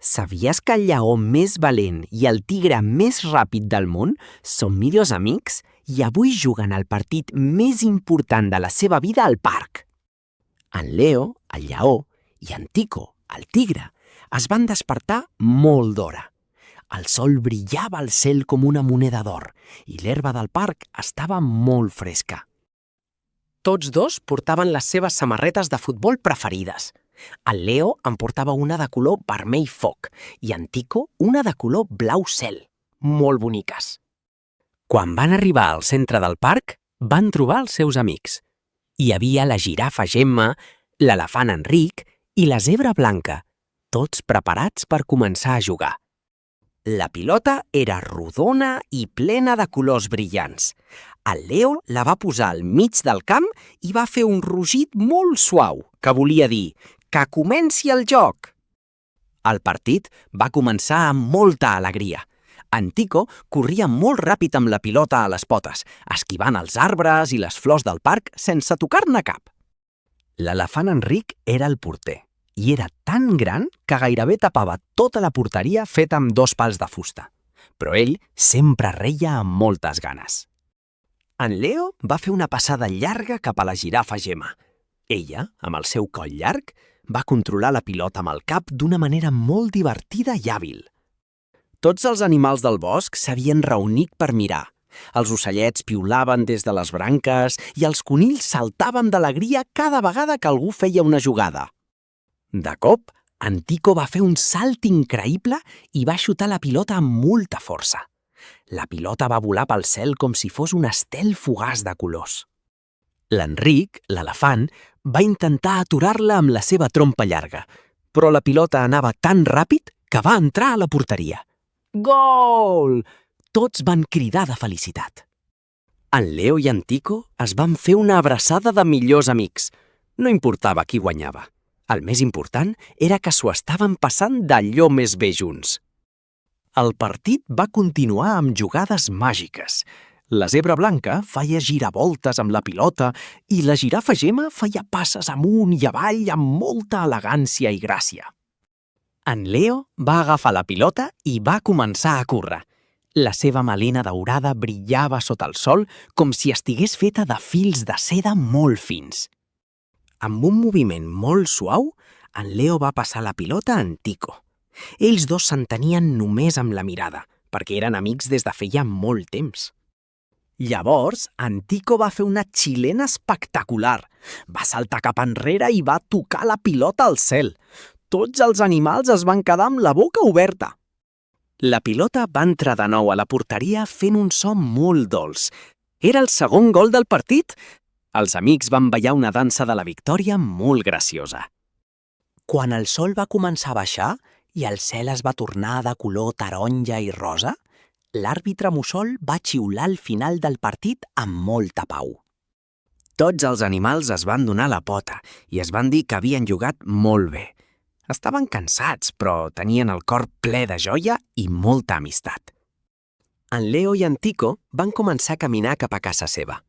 Sabies que el lleó més valent i el tigre més ràpid del món són millors amics i avui juguen el partit més important de la seva vida al parc? En Leo, el lleó, i en Tico, el tigre, es van despertar molt d'hora. El sol brillava al cel com una moneda d'or i l'herba del parc estava molt fresca. Tots dos portaven les seves samarretes de futbol preferides. El Leo en portava una de color vermell foc i en Tico una de color blau cel, molt boniques. Quan van arribar al centre del parc, van trobar els seus amics. Hi havia la girafa Gemma, l'elefant Enric i la zebra Blanca, tots preparats per començar a jugar. La pilota era rodona i plena de colors brillants. El Leo la va posar al mig del camp i va fer un rugit molt suau, que volia dir «Que comenci el joc!». El partit va començar amb molta alegria. En Tico corria molt ràpid amb la pilota a les potes, esquivant els arbres i les flors del parc sense tocar-ne cap. L'elefant Enric era el porter i era tan gran que gairebé tapava tota la porteria feta amb 2 pals de fusta. Però ell sempre reia amb moltes ganes. En Leo va fer una passada llarga cap a la girafa Gemma. Ella, amb el seu coll llarg, va controlar la pilota amb el cap d'una manera molt divertida i hàbil. Tots els animals del bosc s'havien reunit per mirar. Els ocellets piulaven des de les branques i els conills saltaven d'alegria cada vegada que algú feia una jugada. De cop, en Tico va fer un salt increïble i va xutar la pilota amb molta força. La pilota va volar pel cel com si fos un estel fugaç de colors. L'Enric, l'elefant, va intentar aturar-la amb la seva trompa llarga, però la pilota anava tan ràpid que va entrar a la porteria. Gol! Tots van cridar de felicitat. En Leo i en Tico es van fer una abraçada de millors amics. No importava qui guanyava. El més important era que s'ho estaven passant d'allò més bé junts. El partit va continuar amb jugades màgiques. La zebra Blanca feia giravoltes amb la pilota i la girafa Gemma feia passes amunt i avall amb molta elegància i gràcia. En Leo va agafar la pilota i va començar a córrer. La seva melena daurada brillava sota el sol com si estigués feta de fils de seda molt fins. Amb un moviment molt suau, en Leo va passar la pilota a en Tico. Ells dos s'entenien només amb la mirada, perquè eren amics des de feia molt temps. Llavors, en Tico va fer una xilena espectacular. Va saltar cap enrere i va tocar la pilota al cel. Tots els animals es van quedar amb la boca oberta. La pilota va entrar de nou a la porteria fent un so molt dolç. Era el segon gol del partit. Els amics van ballar una dansa de la victòria molt graciosa. Quan el sol va començar a baixar i el cel es va tornar de color taronja i rosa, l'àrbitre mussol va xiular al final del partit amb molta pau. Tots els animals es van donar la pota i es van dir que havien jugat molt bé. Estaven cansats, però tenien el cor ple de joia i molta amistat. En Leo i en Tico van començar a caminar cap a casa seva.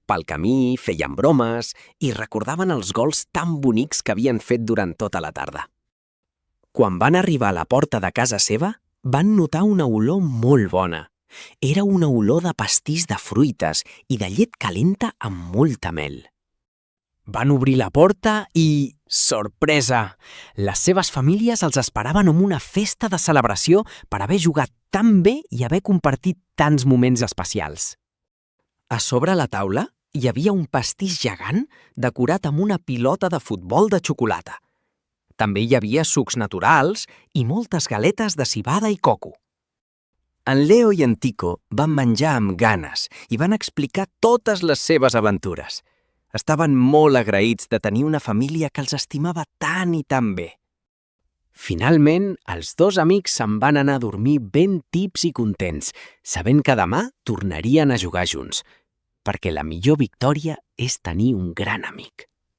Pel camí feien bromes i recordaven els gols tan bonics que havien fet durant tota la tarda. Quan van arribar a la porta de casa seva, van notar una olor molt bona. Era una olor de pastís de fruites i de llet calenta amb molta mel. Van obrir la porta i... sorpresa! Les seves famílies els esperaven amb una festa de celebració per haver jugat tan bé i haver compartit tants moments especials. A sobre la taula hi havia un pastís gegant decorat amb una pilota de futbol de xocolata. També hi havia sucs naturals i moltes galetes de civada i coco. En Leo i en Tico van menjar amb ganes i van explicar totes les seves aventures. Estaven molt agraïts de tenir una família que els estimava tant i tan bé. Finalment, els dos amics se'n van anar a dormir ben tips i contents, sabent que demà tornarien a jugar junts, perquè la millor victòria és tenir un gran amic.